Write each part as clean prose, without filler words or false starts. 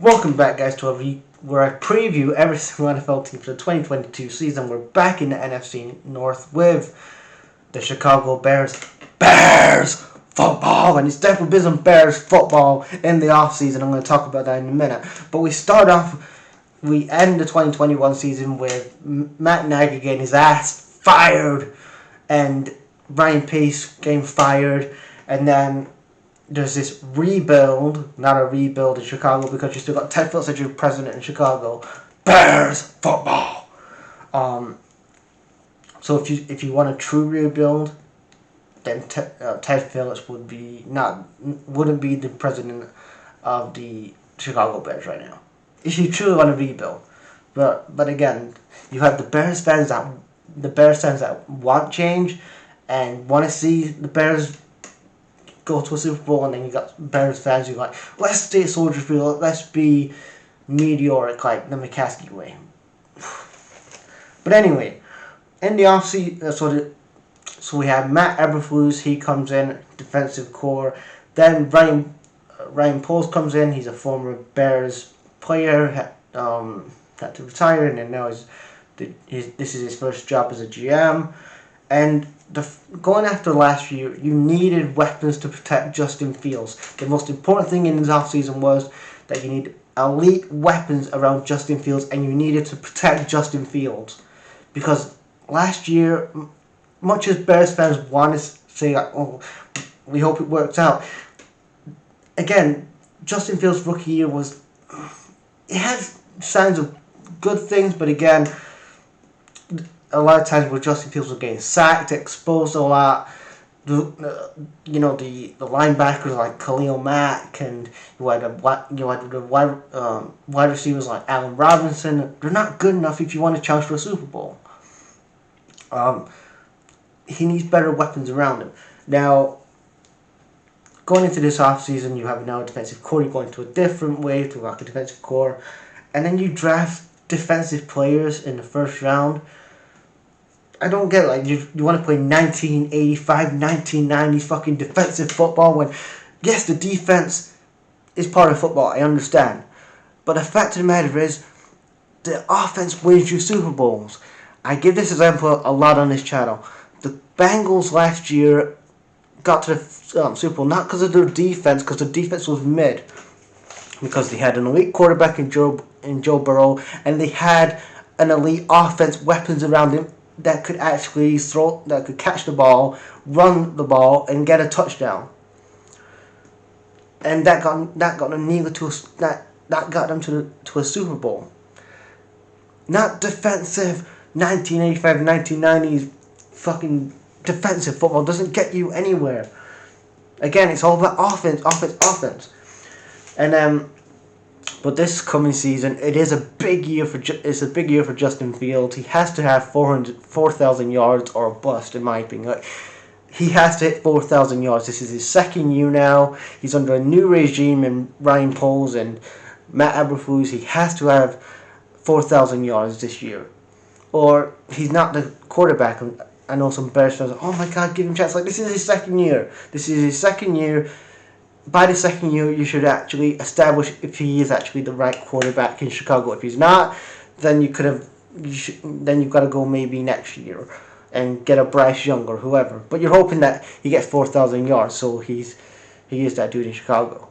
Welcome back, guys, to a week where I preview every single NFL team for the 2022 season. We're back in the NFC North with the Chicago Bears. Bears football! And it's definitely been some Bears football in the offseason. I'm going to talk about that in a minute. But we end the 2021 season with Matt Nagy getting his ass fired and Ryan Pace getting fired. And then there's this rebuild, not a rebuild in Chicago because you still got Ted Phillips as your president in Chicago. Bears football. So if you want a true rebuild, then Ted Phillips wouldn't be the president of the Chicago Bears right now. If you truly want to rebuild, but again, you have the Bears fans that want change and want to see the Bears go to a Super Bowl, and then you got Bears fans who are like, let's stay at Soldier Field, let's be meteoric like the McCaskey way. But anyway, in the offseason, so we have Matt Eberflus, he comes in, defensive core. Then Ryan Poles comes in, he's a former Bears player, had to retire, and then now this is his first job as a GM. And going after last year, you needed weapons to protect Justin Fields. The most important thing in this offseason was that you need elite weapons around Justin Fields, and you needed to protect Justin Fields. Because last year, much as Bears fans want to say, oh, we hope it works out, again, Justin Fields' rookie year it has signs of good things, but again, a lot of times where Justin Fields was getting sacked, exposed a lot. The linebackers like Khalil Mack, and you had the wide receivers like Allen Robinson. They're not good enough if you want to challenge for a Super Bowl. He needs better weapons around him. Now, going into this offseason, you have now a defensive core. You're going to a different way to rock a defensive core, and then you draft defensive players in the first round. I don't get it. Like, you want to play 1985, 1990s fucking defensive football when, yes, the defense is part of football. I understand. But the fact of the matter is, the offense wins you Super Bowls. I give this example a lot on this channel. The Bengals last year got to the Super Bowl not because of their defense, because the defense was mid. Because they had an elite quarterback in Joe Burrow, and they had an elite offense, weapons around him that could actually catch the ball, run the ball, and get a touchdown. And that got them nearly that got them to a Super Bowl. Not defensive 1985, 1990s fucking defensive football doesn't get you anywhere. Again, it's all about offense. And but this coming season, it is a big year for Justin Fields. He has to have 4,000 yards or a bust, in my opinion. Like, he has to hit 4,000 yards. This is his second year now. He's under a new regime in Ryan Poles and Matt Eberflus. He has to have 4,000 yards this year, or he's not the quarterback. I know some Bears fans are, oh my God, give him a chance. Like, this is his second year. By the second year, you should actually establish if he is actually the right quarterback in Chicago. If he's not, then you've got to go maybe next year and get a Bryce Young or whoever. But you're hoping that he gets 4,000 yards, so he is that dude in Chicago.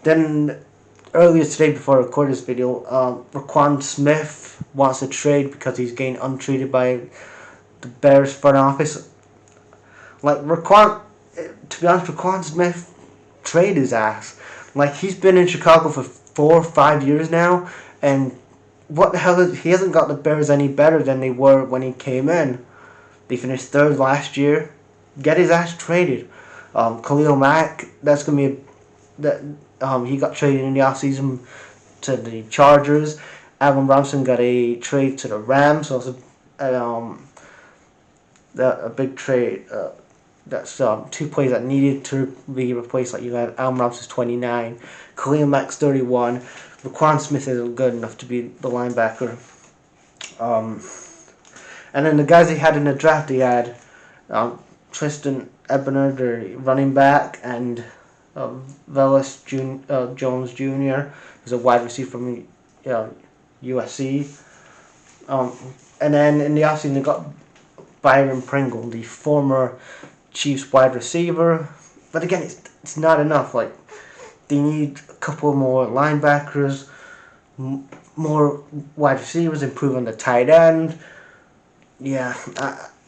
Then earlier today, before I recorded this video, Laquan Smith wants to trade because he's getting untreated by the Bears front office. Like, to be honest, Laquan Smith traded his ass. Like, he's been in Chicago for 4 or 5 years now, and what the hell he hasn't got the Bears any better than they were when he came in. They finished third last year. Get his ass traded. Khalil Mack, he got traded in the offseason to the Chargers. Allen Robinson got a trade to the Rams, so it's a big trade. That's 2 players that needed to be replaced. Like, you had Allen Robinson's 29, Khalil Mack's 31. Laquan Smith isn't good enough to be the linebacker. And then the guys they had in the draft, they had Tristan Ebner, the running back, and Jones Jr. is a wide receiver from USC. And then in the offseason they got Byron Pringle, the former Chiefs wide receiver. But again, it's not enough. Like, they need a couple more linebackers, more wide receivers, improve on the tight end. Yeah,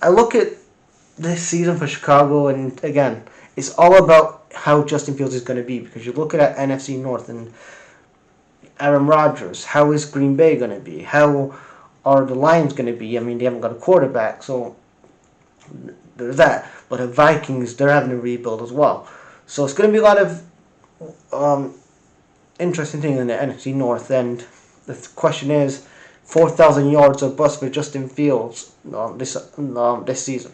I look at this season for Chicago, and again, it's all about how Justin Fields is going to be, because you're looking at NFC North and Aaron Rodgers. How is Green Bay going to be? How are the Lions going to be? I mean, they haven't got a quarterback, so there's that. But the Vikings, they're having to rebuild as well. So it's going to be a lot of interesting things in the NFC North. And the question is, 4,000 yards or bust for Justin Fields this season.